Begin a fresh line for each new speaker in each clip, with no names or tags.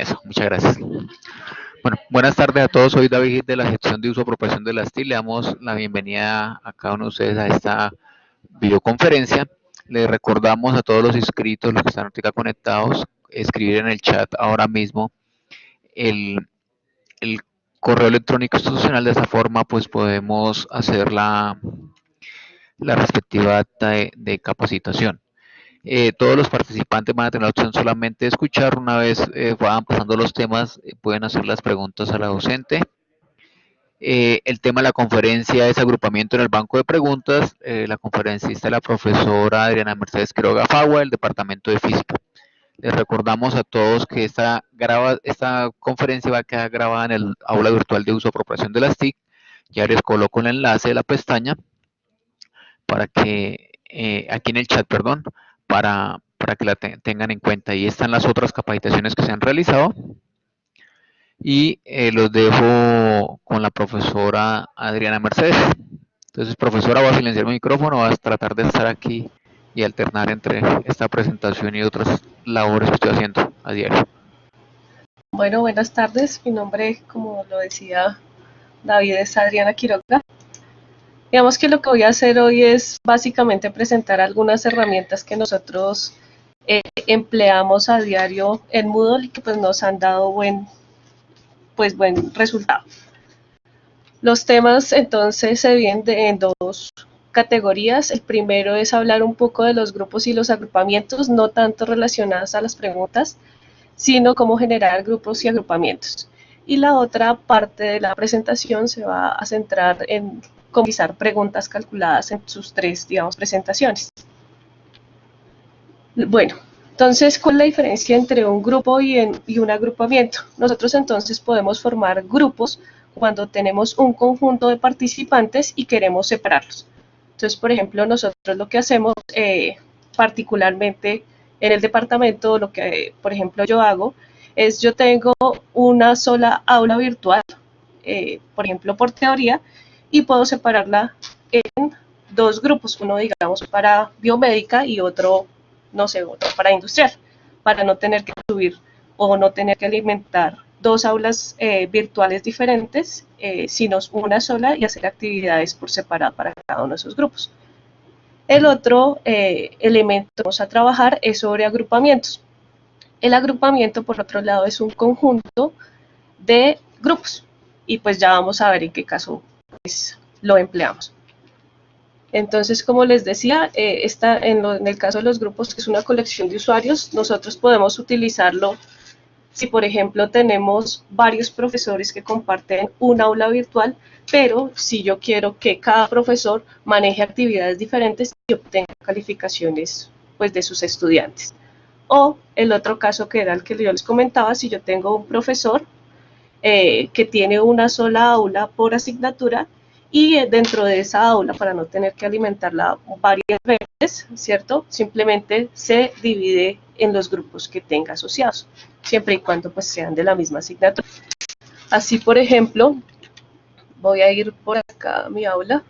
Eso, muchas gracias. Bueno, buenas tardes a todos. Soy David de la sección de uso y apropiación de las TIC. Le damos la bienvenida a cada uno de ustedes a esta videoconferencia. Les recordamos a todos los inscritos, los que están ahorita conectados, escribir en el chat ahora mismo el, el correo electrónico institucional. De esa forma, pues podemos hacer la respectiva acta de capacitación. Todos los participantes van a tener la opción solamente de escuchar. Una vez van pasando los temas, pueden hacer las preguntas a la docente. El tema de la conferencia es agrupamiento en el banco de preguntas. La conferencista es la profesora Adriana Mercedes Quiroga Fagua, del Departamento de Física. Les recordamos a todos que esta conferencia va a quedar grabada en el aula virtual de uso y apropiación de las TIC. Ya les coloco el enlace de la pestaña para que, aquí en el chat, perdón, para que la tengan en cuenta. Ahí están las otras capacitaciones que se han realizado. Y los dejo con la profesora Adriana Mercedes. Entonces, profesora, voy a silenciar mi micrófono, voy a tratar de estar aquí y alternar entre esta presentación y otras labores que estoy haciendo a diario.
Bueno, buenas tardes. Mi nombre, como lo decía David, es Adriana Quiroga. Digamos que lo que voy a hacer hoy es básicamente presentar algunas herramientas que nosotros empleamos a diario en Moodle y que pues nos han dado buen resultado. Los temas entonces se dividen en dos categorías. El primero es hablar un poco de los grupos y los agrupamientos, no tanto relacionados a las preguntas, sino cómo generar grupos y agrupamientos. Y la otra parte de la presentación se va a centrar en cómo realizar preguntas calculadas en sus tres, digamos, presentaciones. Bueno, entonces, ¿cuál es la diferencia entre un grupo y un agrupamiento? Nosotros entonces podemos formar grupos cuando tenemos un conjunto de participantes y queremos separarlos. Entonces, por ejemplo, nosotros lo que hacemos, particularmente en el departamento, lo que, por ejemplo, yo hago, es yo tengo una sola aula virtual, por ejemplo, por teoría, y puedo separarla en dos grupos, uno, digamos, para biomédica y otro, no sé, otro para industrial, para no tener que subir o no tener que alimentar dos aulas virtuales diferentes, sino una sola y hacer actividades por separado para cada uno de esos grupos. El otro elemento que vamos a trabajar es sobre agrupamientos. El agrupamiento, por otro lado, es un conjunto de grupos y pues ya vamos a ver en qué caso pues, lo empleamos. Entonces, como les decía, en el caso de los grupos, que es una colección de usuarios, nosotros podemos utilizarlo si, por ejemplo, tenemos varios profesores que comparten un aula virtual, pero si yo quiero que cada profesor maneje actividades diferentes y obtenga calificaciones pues, de sus estudiantes. O el otro caso que era el que yo les comentaba, si yo tengo un profesor que tiene una sola aula por asignatura y dentro de esa aula, para no tener que alimentarla varias veces, ¿cierto? Simplemente se divide en los grupos que tenga asociados, siempre y cuando pues sean de la misma asignatura. Así, por ejemplo, voy a ir por acá a mi aula.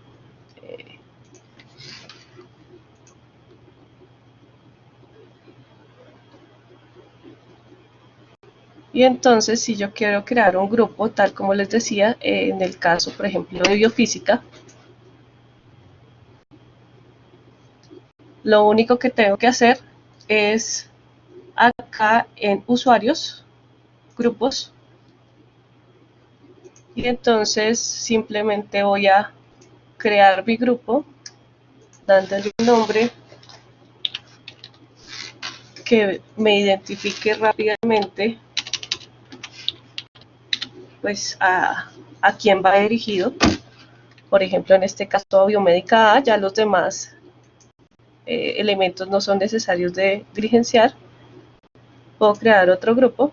Y entonces, si yo quiero crear un grupo, tal como les decía, en el caso, por ejemplo, de biofísica, lo único que tengo que hacer es acá en usuarios, grupos, y entonces simplemente voy a crear mi grupo, dándole un nombre que me identifique rápidamente pues a quién va dirigido. Por ejemplo, en este caso biomédica A, ya los demás elementos no son necesarios de diligenciar. Puedo crear otro grupo.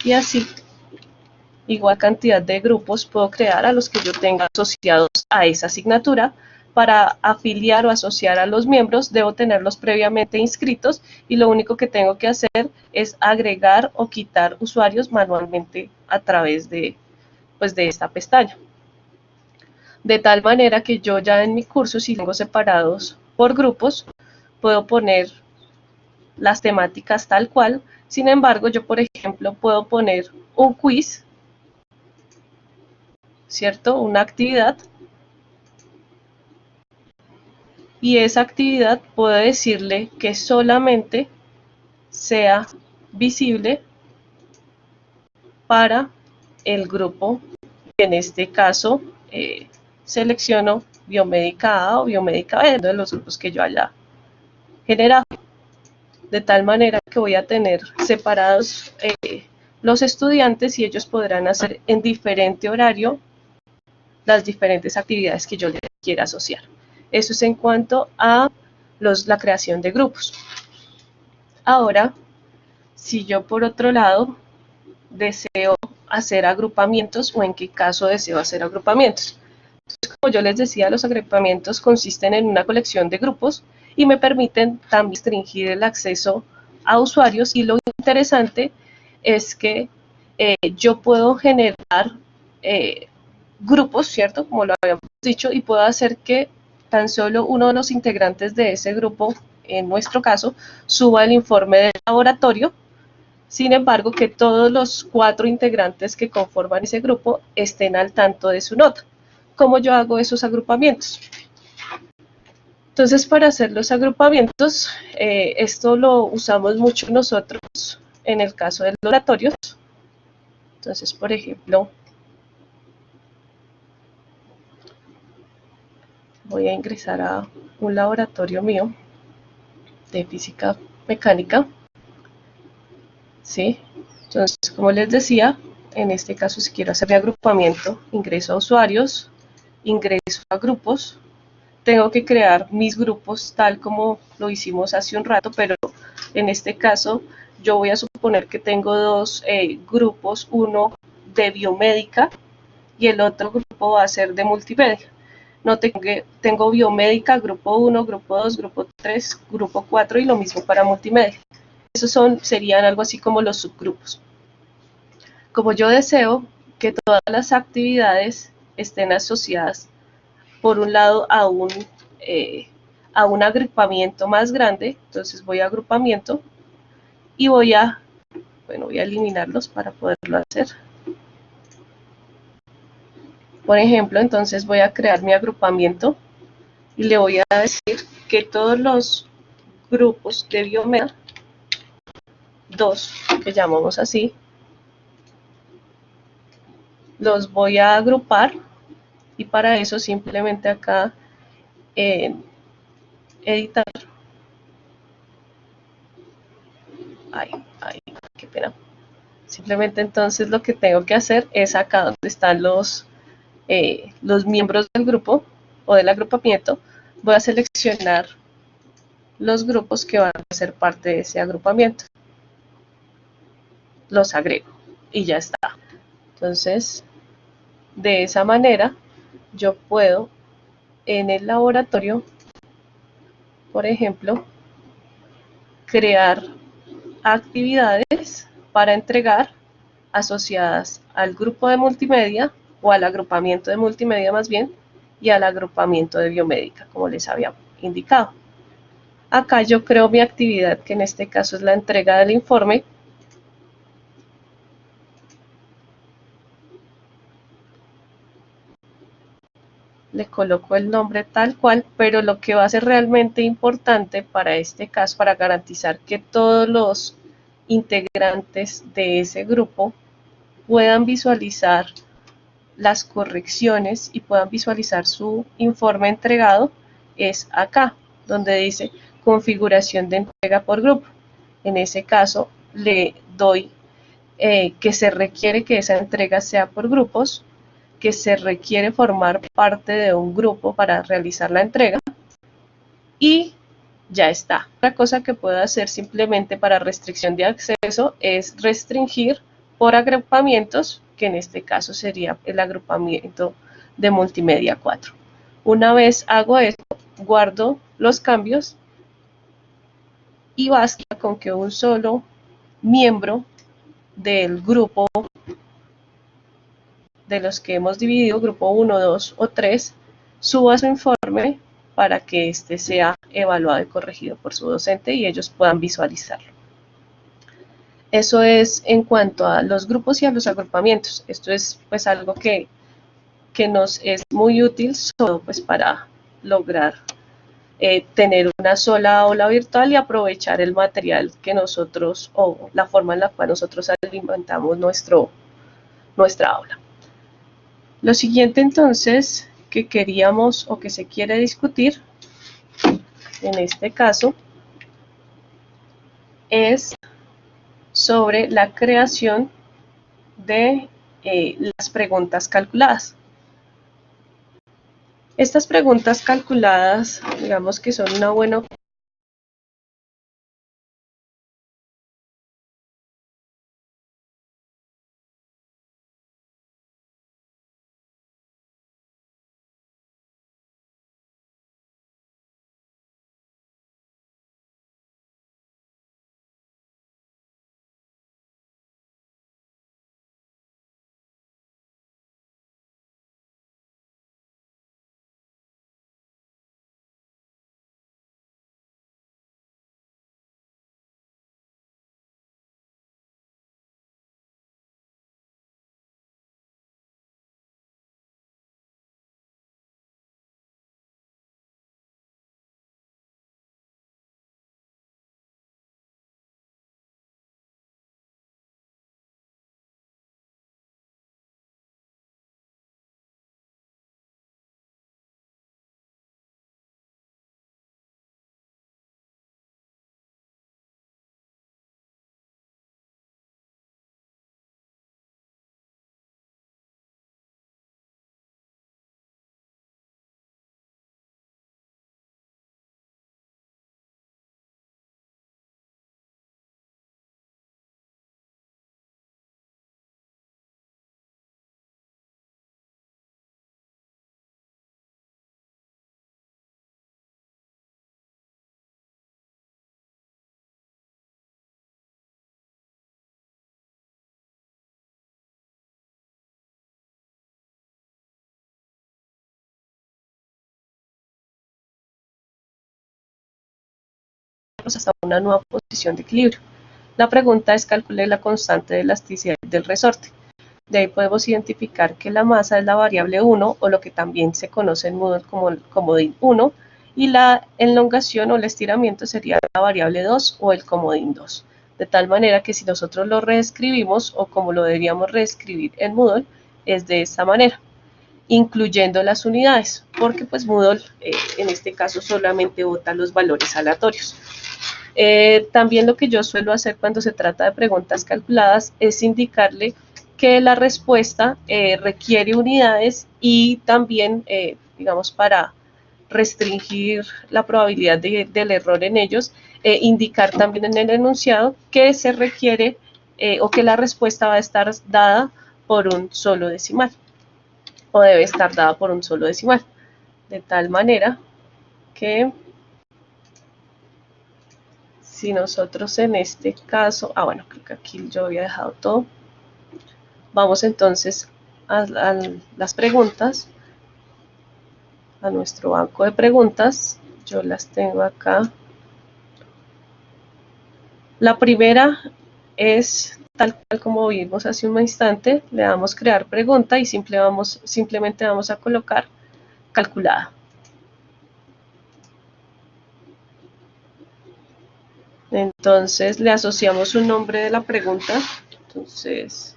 Y así, igual cantidad de grupos puedo crear a los que yo tenga asociados a esa asignatura. Para afiliar o asociar a los miembros, debo tenerlos previamente inscritos y lo único que tengo que hacer es agregar o quitar usuarios manualmente a través de, pues, de esta pestaña. De tal manera que yo ya en mi curso, si tengo separados por grupos, puedo poner las temáticas tal cual. Sin embargo, yo, por ejemplo, puedo poner un quiz, ¿cierto? Una actividad. Y esa actividad puedo decirle que solamente sea visible para el grupo. En este caso, selecciono biomédica A o biomédica B, de los grupos que yo haya generado. De tal manera que voy a tener separados los estudiantes y ellos podrán hacer en diferente horario las diferentes actividades que yo les quiera asociar. Eso es en cuanto a la creación de grupos. Ahora, si yo por otro lado deseo hacer agrupamientos o en qué caso deseo hacer agrupamientos. Entonces, como yo les decía, los agrupamientos consisten en una colección de grupos y me permiten también restringir el acceso a usuarios, y lo interesante es que yo puedo generar grupos, ¿cierto? Como lo habíamos dicho, y puedo hacer que tan solo uno de los integrantes de ese grupo, en nuestro caso, suba el informe del laboratorio. Sin embargo, que todos los 4 integrantes que conforman ese grupo estén al tanto de su nota. ¿Cómo yo hago esos agrupamientos? Entonces, para hacer los agrupamientos, esto lo usamos mucho nosotros en el caso de los laboratorios. Entonces, por ejemplo, voy a ingresar a un laboratorio mío de física mecánica. ¿Sí? Entonces, como les decía, en este caso, si quiero hacer mi agrupamiento, ingreso a usuarios, ingreso a grupos, tengo que crear mis grupos tal como lo hicimos hace un rato, pero en este caso yo voy a suponer que tengo dos grupos, uno de biomédica y el otro grupo va a ser de multimedia. No tengo biomédica, grupo 1, grupo 2, grupo 3, grupo 4 y lo mismo para multimedia. Esos serían algo así como los subgrupos. Como yo deseo que todas las actividades estén asociadas, por un lado, a un agrupamiento más grande, entonces voy a agrupamiento y voy a eliminarlos para poderlo hacer. Por ejemplo, entonces voy a crear mi agrupamiento y le voy a decir que todos los grupos de biomédica 2, que llamamos así, los voy a agrupar, y para eso simplemente acá en editar, qué pena, simplemente entonces lo que tengo que hacer es acá donde están los miembros del grupo o del agrupamiento, voy a seleccionar los grupos que van a ser parte de ese agrupamiento, los agrego y ya está. Entonces, de esa manera yo puedo en el laboratorio, por ejemplo, crear actividades para entregar asociadas al grupo de multimedia o al agrupamiento de multimedia más bien, y al agrupamiento de biomédica, como les había indicado. Acá yo creo mi actividad, que en este caso es la entrega del informe. Le coloco el nombre tal cual, pero lo que va a ser realmente importante para este caso, para garantizar que todos los integrantes de ese grupo puedan visualizar las correcciones y puedan visualizar su informe entregado, es acá, donde dice configuración de entrega por grupo. En ese caso, le doy que se requiere que esa entrega sea por grupos, que se requiere formar parte de un grupo para realizar la entrega, y ya está. Otra cosa que puedo hacer simplemente para restricción de acceso es restringir por agrupamientos, que en este caso sería el agrupamiento de multimedia 4. Una vez hago esto, guardo los cambios y basta con que un solo miembro del grupo de los que hemos dividido, grupo 1, 2 o 3, suba su informe para que éste sea evaluado y corregido por su docente y ellos puedan visualizarlo. Eso es en cuanto a los grupos y a los agrupamientos. Esto es pues algo que nos es muy útil solo pues para lograr tener una sola aula virtual y aprovechar el material que nosotros o la forma en la cual nosotros alimentamos nuestra aula. Lo siguiente entonces que queríamos o que se quiere discutir en este caso es sobre la creación de las preguntas calculadas. Estas preguntas calculadas, digamos que son una buena hasta una nueva posición de equilibrio. La pregunta es calcule la constante de elasticidad del resorte. De ahí podemos identificar que la masa es la variable 1 o lo que también se conoce en Moodle como el comodín 1 y la elongación o el estiramiento sería la variable 2 o el comodín 2. De tal manera que si nosotros lo reescribimos o como lo deberíamos reescribir en Moodle es de esta manera, incluyendo las unidades, porque pues Moodle en este caso solamente bota los valores aleatorios. También lo que yo suelo hacer cuando se trata de preguntas calculadas es indicarle que la respuesta requiere unidades y también, digamos, para restringir la probabilidad del error en ellos, indicar también en el enunciado que se requiere o que la respuesta va a estar dada por un solo decimal o debe estar dada por un solo decimal, de tal manera que si nosotros en este caso, bueno, creo que aquí yo había dejado todo. Vamos entonces a las preguntas, a nuestro banco de preguntas. Yo las tengo acá. La primera es tal cual como vimos hace un instante, le damos crear pregunta y simplemente vamos a colocar calculada. Entonces le asociamos un nombre de la pregunta. Entonces,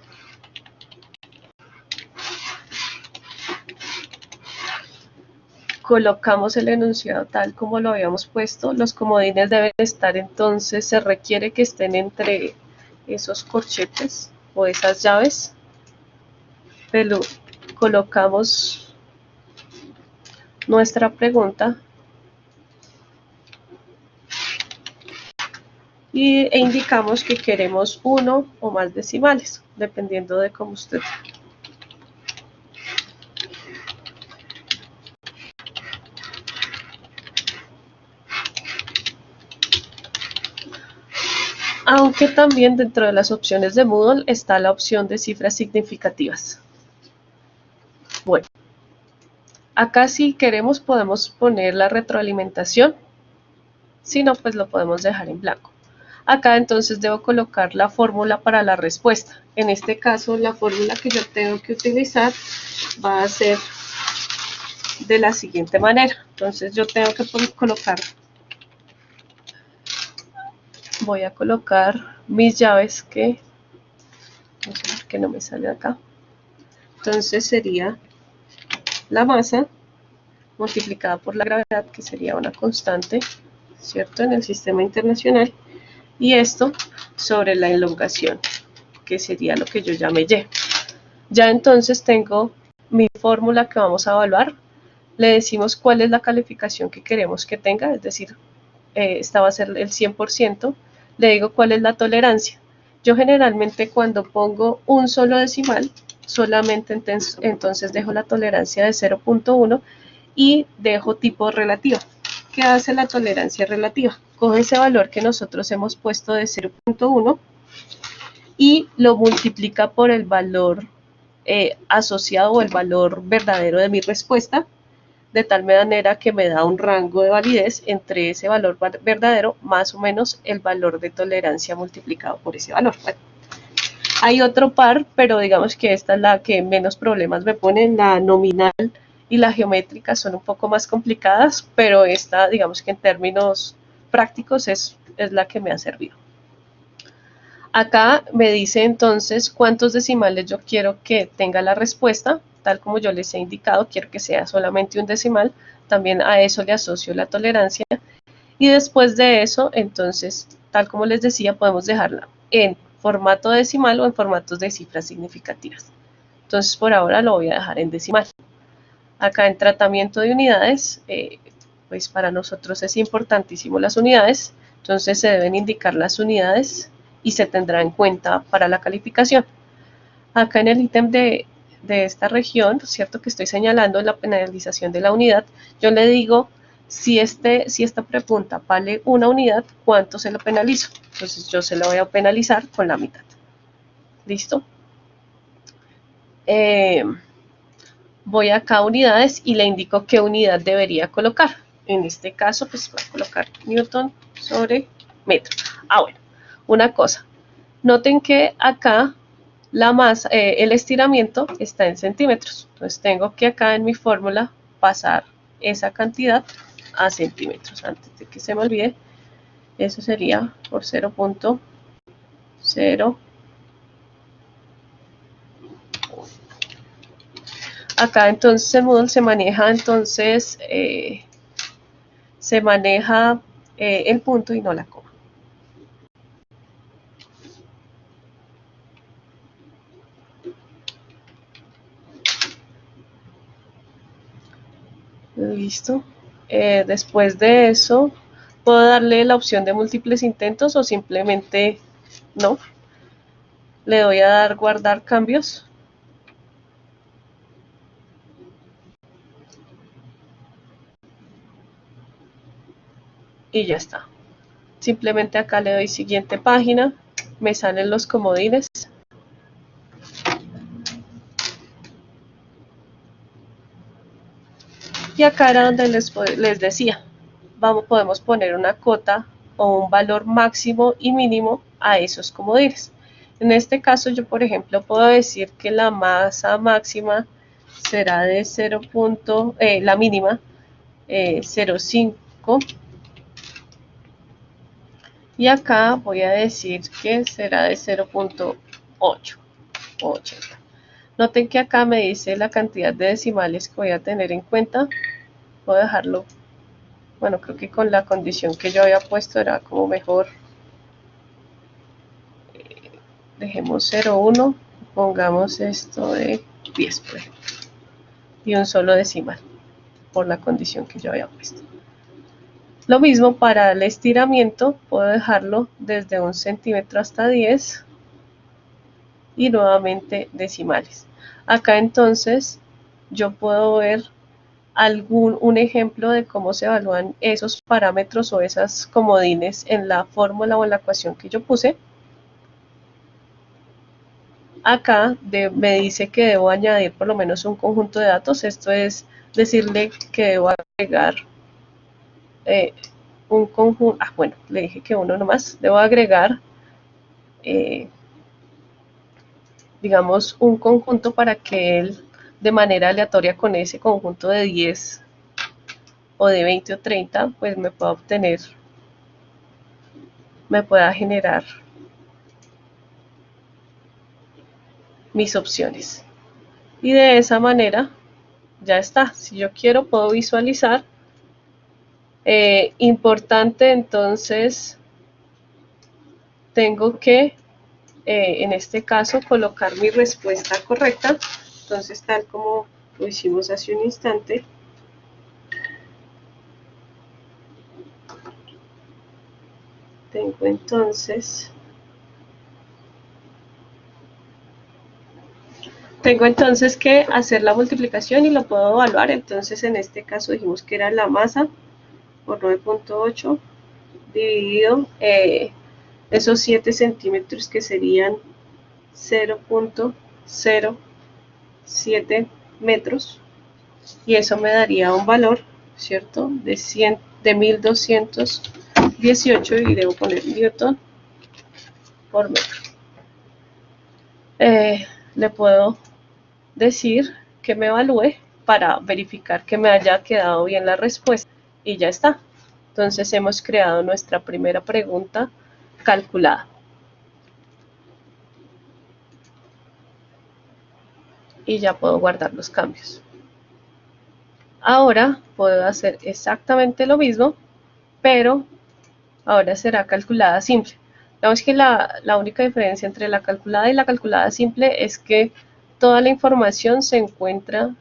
colocamos el enunciado tal como lo habíamos puesto. Los comodines deben estar entonces, se requiere que estén entre esos corchetes o esas llaves. Pero colocamos nuestra pregunta e indicamos que queremos uno o más decimales, dependiendo de cómo usted. Aunque también dentro de las opciones de Moodle está la opción de cifras significativas. Bueno, Acá si queremos podemos poner la retroalimentación, si no pues lo podemos dejar en blanco. Acá entonces debo colocar la fórmula para la respuesta. En este caso la fórmula que yo tengo que utilizar va a ser de la siguiente manera. Entonces yo tengo que colocar, voy a colocar mis llaves que, no sé por qué no me sale acá. Entonces sería la masa multiplicada por la gravedad, que sería una constante, ¿cierto? En el sistema internacional. Y esto sobre la elongación, que sería lo que yo llamé Y. Ya entonces tengo mi fórmula que vamos a evaluar. Le decimos cuál es la calificación que queremos que tenga, es decir, esta va a ser el 100%. Le digo cuál es la tolerancia. Yo generalmente cuando pongo un solo decimal, solamente entonces dejo la tolerancia de 0.1 y dejo tipo relativo. ¿Qué hace la tolerancia relativa? Coge ese valor que nosotros hemos puesto de 0.1 y lo multiplica por el valor asociado o el valor verdadero de mi respuesta, de tal manera que me da un rango de validez entre ese valor verdadero más o menos el valor de tolerancia multiplicado por ese valor. Bueno, hay otro par, pero digamos que esta es la que menos problemas me pone. La nominal y la geométrica son un poco más complicadas, pero esta, digamos que en términos prácticos es la que me ha servido. Acá me dice entonces cuántos decimales yo quiero que tenga la respuesta, tal como yo les he indicado, quiero que sea solamente un decimal, también a eso le asocio la tolerancia, y después de eso, entonces, tal como les decía, podemos dejarla en formato decimal o en formatos de cifras significativas. Entonces, por ahora lo voy a dejar en decimal. Acá en tratamiento de unidades, pues para nosotros es importantísimo las unidades, entonces se deben indicar las unidades y se tendrá en cuenta para la calificación. Acá en el ítem de esta región, cierto que estoy señalando la penalización de la unidad, yo le digo si esta pregunta vale una unidad, ¿cuánto se lo penalizo? Entonces yo se lo voy a penalizar con la mitad. ¿Listo? Voy acá a unidades y le indico qué unidad debería colocar. En este caso, pues voy a colocar Newton sobre metro. Bueno, una cosa. Noten que acá la masa, el estiramiento está en centímetros. Entonces tengo que acá en mi fórmula pasar esa cantidad a centímetros. Antes de que se me olvide, eso sería por 0.0. Acá entonces el Moodle se maneja entonces el punto y no la coma. Listo. Después de eso, puedo darle la opción de múltiples intentos o simplemente no. Le doy a dar guardar cambios. Y ya está. Simplemente acá le doy siguiente página. Me salen los comodines. Y acá era donde les decía, podemos poner una cota o un valor máximo y mínimo a esos comodines. En este caso yo, por ejemplo, puedo decir que la masa máxima será de 0. La mínima 0.5 y acá voy a decir que será de 0.8 o 80. Noten que acá me dice la cantidad de decimales que voy a tener en cuenta. Puedo dejarlo, bueno, creo que con la condición que yo había puesto era como mejor. Dejemos 0.1, pongamos esto de 10, por ejemplo, y un solo decimal, por la condición que yo había puesto. Lo mismo para el estiramiento, puedo dejarlo desde 1 centímetro hasta 10 y nuevamente decimales. Acá entonces yo puedo ver un ejemplo de cómo se evalúan esos parámetros o esas comodines en la fórmula o en la ecuación que yo puse. Acá me dice que debo añadir por lo menos un conjunto de datos, esto es decirle que debo agregar un conjunto, bueno, le dije que uno nomás, debo agregar, digamos, un conjunto para que él, de manera aleatoria con ese conjunto de 10 o de 20 o 30, pues me pueda obtener, me pueda generar mis opciones. Y de esa manera, ya está. Si yo quiero, puedo visualizar. Importante, entonces, tengo que, en este caso, colocar mi respuesta correcta. Entonces, tal como lo hicimos hace un instante, tengo entonces que hacer la multiplicación y lo puedo evaluar. Entonces, en este caso dijimos que era la masa por 9.8 dividido esos 7 centímetros, que serían 0.07 metros, y eso me daría un valor, ¿cierto?, de 1218, y debo poner newton por metro. Le puedo decir que me evalúe para verificar que me haya quedado bien la respuesta, y ya está. Entonces hemos creado nuestra primera pregunta calculada. Y ya puedo guardar los cambios. Ahora puedo hacer exactamente lo mismo, pero ahora será calculada simple. Digamos que la única diferencia entre la calculada y la calculada simple es que toda la información se encuentra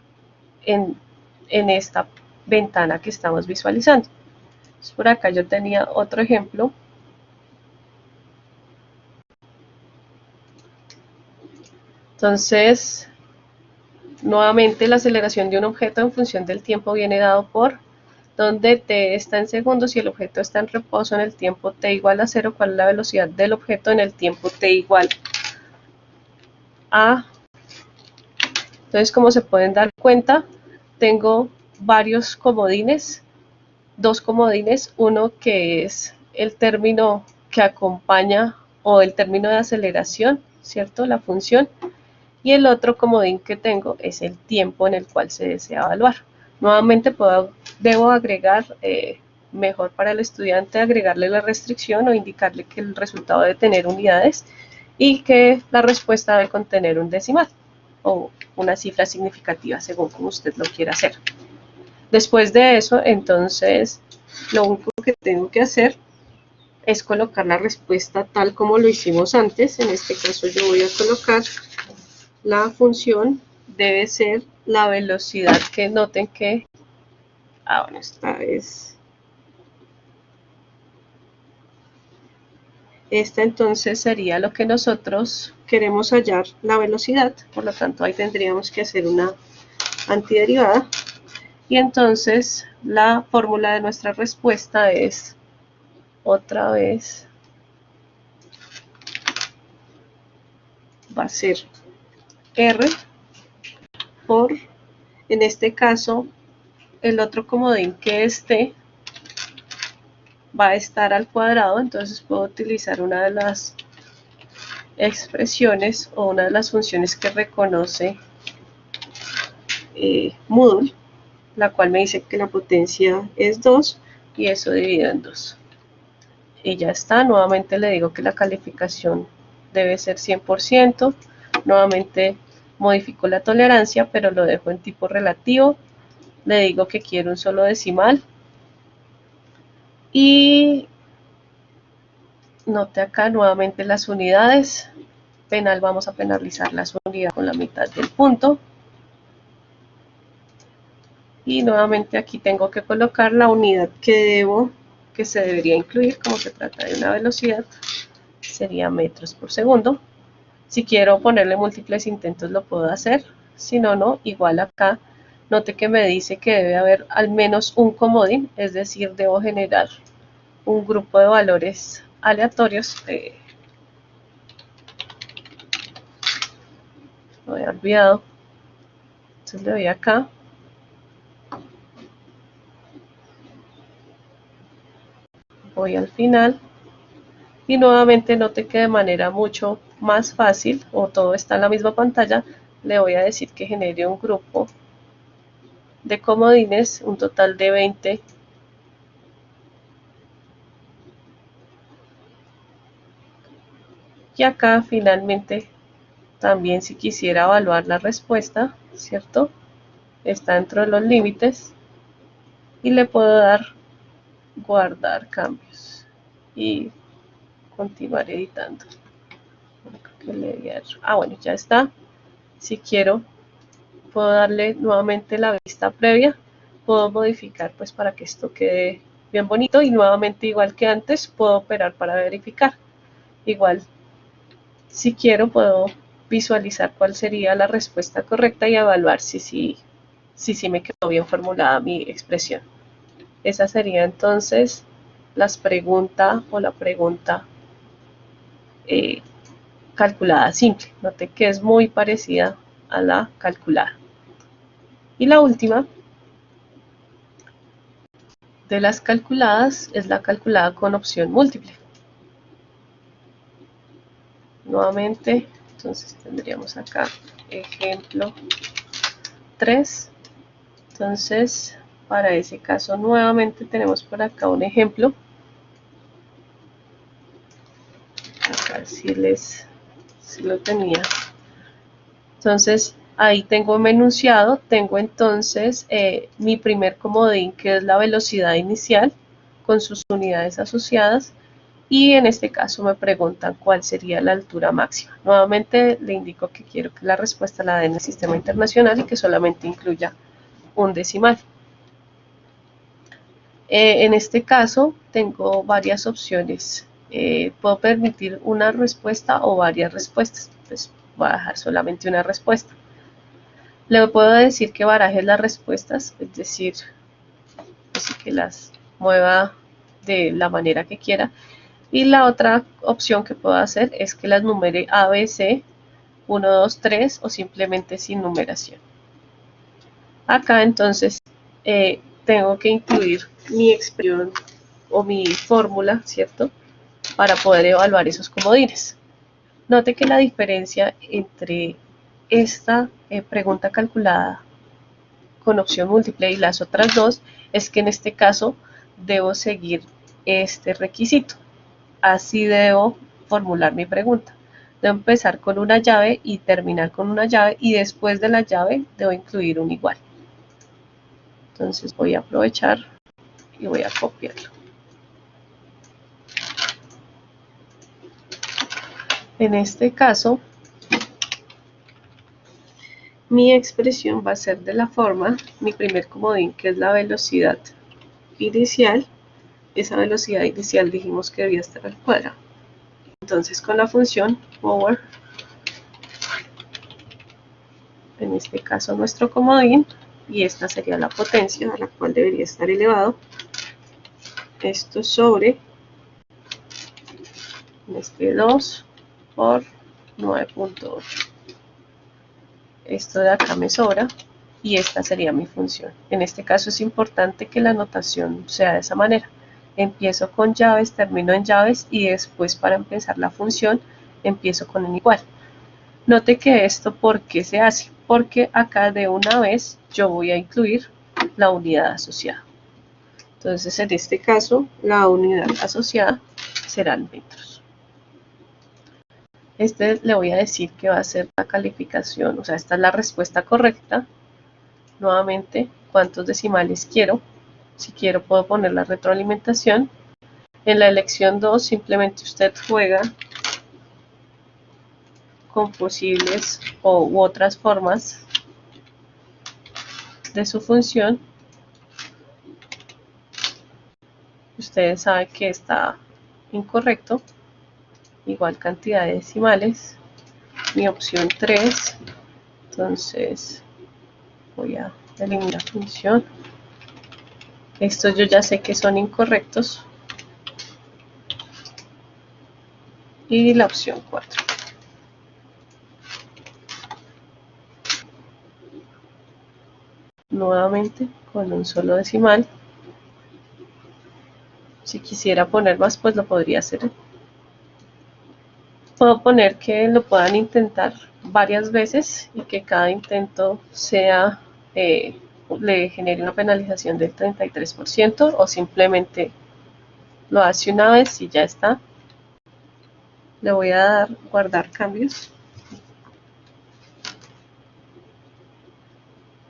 en esta ventana que estamos visualizando. Entonces, por acá yo tenía otro ejemplo. Entonces, nuevamente, la aceleración de un objeto en función del tiempo viene dado por donde t está en segundos y el objeto está en reposo en el tiempo t igual a 0, cuál es la velocidad del objeto en el tiempo t igual a. Entonces, como se pueden dar cuenta, tengo varios comodines, dos comodines, uno que es el término que acompaña o el término de aceleración, ¿cierto?, la función, y el otro comodín que tengo es el tiempo en el cual se desea evaluar. Nuevamente debo agregar, mejor para el estudiante, agregarle la restricción o indicarle que el resultado debe tener unidades y que la respuesta debe contener un decimal o una cifra significativa, según como usted lo quiera hacer. Después de eso, entonces, lo único que tengo que hacer es colocar la respuesta tal como lo hicimos antes. En este caso yo voy a colocar la función, debe ser la velocidad, que noten que, bueno, esta entonces sería lo que nosotros queremos hallar, la velocidad, por lo tanto ahí tendríamos que hacer una antiderivada, y entonces la fórmula de nuestra respuesta es, otra vez, va a ser R por, en este caso, el otro comodín que es T, va a estar al cuadrado. Entonces puedo utilizar una de las expresiones o una de las funciones que reconoce Moodle, la cual me dice que la potencia es 2 y eso dividido en 2. Y ya está. Nuevamente le digo que la calificación debe ser 100%. Nuevamente modifico la tolerancia, pero lo dejo en tipo relativo. Le digo que quiero un solo decimal. Y note acá nuevamente las unidades. Penal, vamos a penalizar las unidades con la mitad del punto. Y nuevamente aquí tengo que colocar la unidad que se debería incluir, como se trata de una velocidad, sería metros por segundo. Si quiero ponerle múltiples intentos lo puedo hacer, si no, no. Igual acá, note que me dice que debe haber al menos un comodín, es decir, debo generar un grupo de valores aleatorios. Lo había olvidado, entonces le doy acá voy al final y nuevamente note que de manera mucho más fácil, o todo está en la misma pantalla, le voy a decir que genere un grupo de comodines, un total de 20. Y acá finalmente también, si quisiera evaluar la respuesta, ¿cierto? Está dentro de los límites y le puedo dar guardar cambios y continuar editando. Bueno, ya está. Si quiero, puedo darle nuevamente la vista previa. Puedo modificar pues para que esto quede bien bonito y nuevamente, igual que antes, puedo operar para verificar. Igual, si quiero, puedo visualizar cuál sería la respuesta correcta y evaluar si me quedó bien formulada mi expresión. Esa sería entonces la pregunta calculada simple. Note que es muy parecida a la calculada. Y la última de las calculadas es la calculada con opción múltiple. Nuevamente, entonces tendríamos acá ejemplo 3. Entonces, para ese caso nuevamente tenemos por acá un ejemplo. Acá si lo tenía. Entonces, ahí tengo un enunciado, tengo entonces mi primer comodín, que es la velocidad inicial con sus unidades asociadas, y en este caso me preguntan cuál sería la altura máxima. Nuevamente le indico que quiero que la respuesta la dé en el sistema internacional y que solamente incluya un decimal. En este caso tengo varias opciones. Puedo permitir una respuesta o varias respuestas. Pues voy a dejar solamente una respuesta. Le puedo decir que baraje las respuestas, es decir, así que las mueva de la manera que quiera. Y la otra opción que puedo hacer es que las numere A, B, C, 1, 2, 3 o simplemente sin numeración. Acá entonces tengo que incluir mi expresión o mi fórmula, ¿cierto? Para poder evaluar esos comodines. Note que la diferencia entre esta pregunta calculada con opción múltiple y las otras dos es que en este caso debo seguir este requisito. Así debo formular mi pregunta. Debo empezar con una llave y terminar con una llave, y después de la llave debo incluir un igual. Entonces voy a aprovechar y voy a copiarlo. En este caso, mi expresión va a ser de la forma, mi primer comodín, que es la velocidad inicial. Esa velocidad inicial dijimos que debía estar al cuadrado. Entonces con la función power, en este caso nuestro comodín, y esta sería la potencia a la cual debería estar elevado, esto sobre este 2 por 9.8. Esto de acá me sobra y esta sería mi función. En este caso es importante que la notación sea de esa manera. Empiezo con llaves, termino en llaves y después, para empezar la función, empiezo con un igual. Note que esto, ¿por qué se hace? Porque acá de una vez yo voy a incluir la unidad asociada. Entonces en este caso la unidad asociada serán metros. Le voy a decir que va a ser la calificación, o sea, esta es la respuesta correcta. Nuevamente, ¿cuántos decimales quiero? Si quiero, puedo poner la retroalimentación. En la elección 2 simplemente usted juega con posibles u otras formas de su función. Ustedes saben que está incorrecto. Igual cantidad de decimales. Mi opción 3. Entonces voy a eliminar función. Estos yo ya sé que son incorrectos. Y la opción 4. Nuevamente con un solo decimal. Si quisiera poner más, pues lo podría hacer. Puedo poner que lo puedan intentar varias veces y que cada intento sea le genere una penalización del 33% o simplemente lo hace una vez y ya está. Le voy a dar guardar cambios.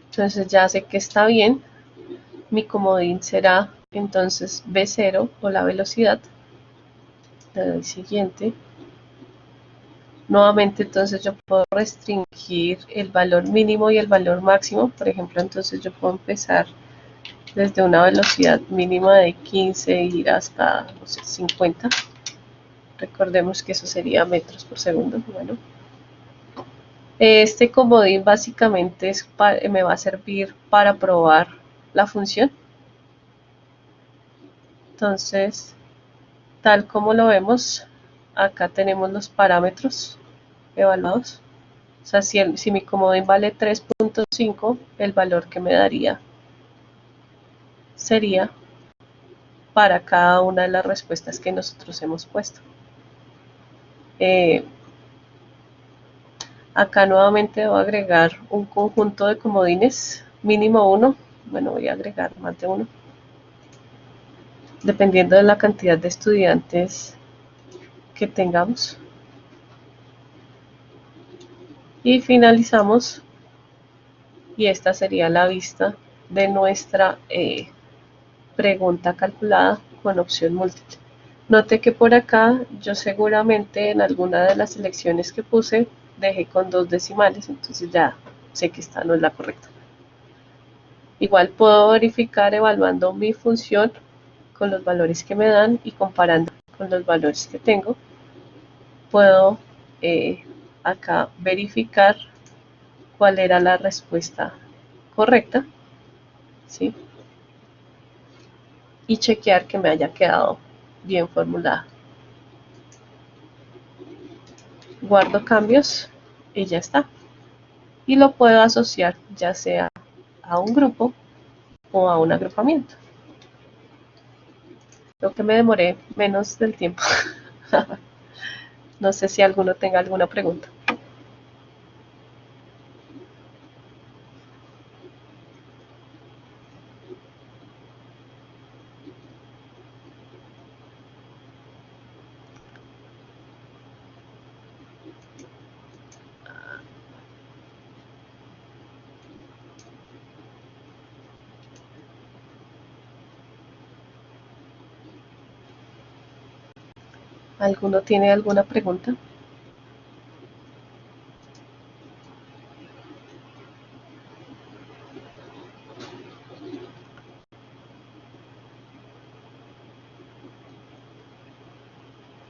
Entonces ya sé que está bien. Mi comodín será entonces B0 o la velocidad. Le doy siguiente. Nuevamente entonces yo puedo restringir el valor mínimo y el valor máximo. Por ejemplo, entonces yo puedo empezar desde una velocidad mínima de 15 e ir hasta, no sé, 50. Recordemos que eso sería metros por segundo. Bueno, este comodín básicamente me va a servir para probar la función. Entonces, tal como lo vemos, acá tenemos los parámetros evaluados. O sea, si mi comodín vale 3.5, el valor que me daría sería para cada una de las respuestas que nosotros hemos puesto. Acá nuevamente debo agregar un conjunto de comodines, mínimo uno. Bueno, voy a agregar más de uno, dependiendo de la cantidad de estudiantes que tengamos. Y finalizamos, y esta sería la vista de nuestra pregunta calculada con opción múltiple. Note que por acá yo seguramente en alguna de las selecciones que puse dejé con 2 decimales, entonces ya sé que esta no es la correcta. Igual puedo verificar evaluando mi función con los valores que me dan y comparando con los valores que tengo. Puedo acá verificar cuál era la respuesta correcta, ¿sí? Y chequear que me haya quedado bien formulada. Guardo cambios y ya está. Y lo puedo asociar ya sea a un grupo o a un agrupamiento. Creo que me demoré menos del tiempo. No sé si alguno tenga alguna pregunta. ¿Alguno tiene alguna pregunta?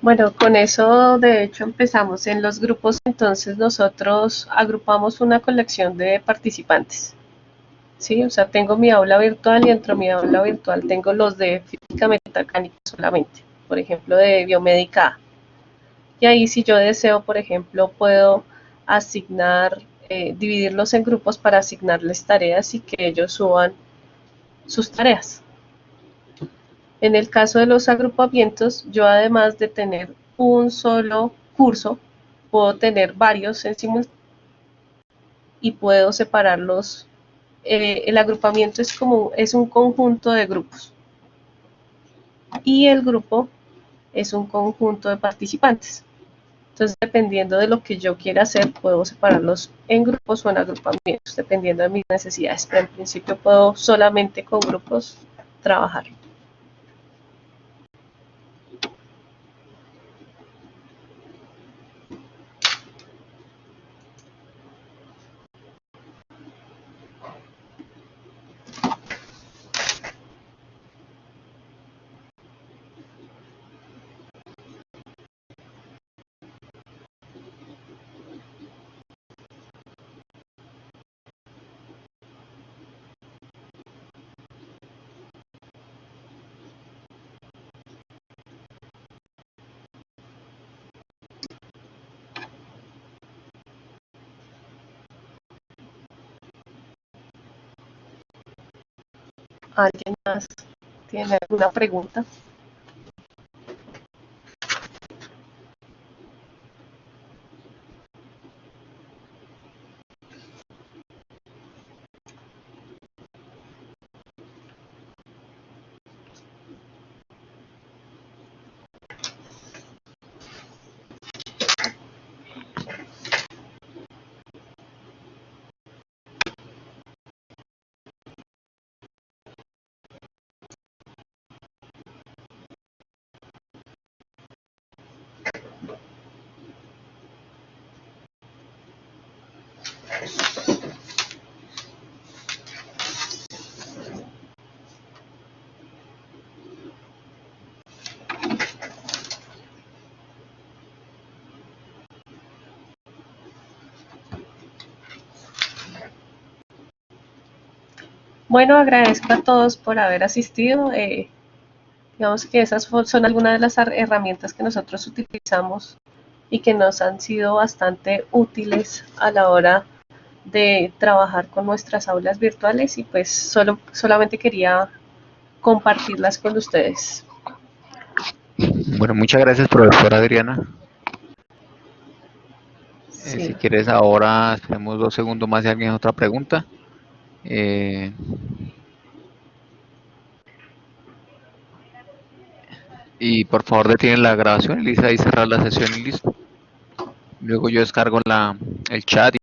Bueno, con eso de hecho empezamos en los grupos, entonces nosotros agrupamos una colección de participantes. Sí, o sea, tengo mi aula virtual y dentro de mi aula virtual tengo los de física mecánica solamente, por ejemplo, de biomédica. Y ahí si yo deseo, por ejemplo, puedo asignar, dividirlos en grupos para asignarles tareas y que ellos suban sus tareas. En el caso de los agrupamientos, yo además de tener un solo curso, puedo tener varios en simultáneo y puedo separarlos. El agrupamiento es un conjunto de grupos y el grupo es un conjunto de participantes. Entonces, dependiendo de lo que yo quiera hacer, puedo separarlos en grupos o en agrupamientos, dependiendo de mis necesidades. Pero en principio puedo solamente con grupos trabajar. ¿Alguien más tiene alguna pregunta? Bueno, agradezco a todos por haber asistido. Digamos que esas son algunas de las herramientas que nosotros utilizamos y que nos han sido bastante útiles a la hora de trabajar con nuestras aulas virtuales y pues solamente quería compartirlas con ustedes.
Bueno, muchas gracias, profesora Adriana. Si
Sí.
quieres ahora, esperemos 2 segundos más si alguien tiene otra pregunta. Y por favor detienen la grabación, Elisa, y cerrar la sesión y listo. Luego yo descargo el chat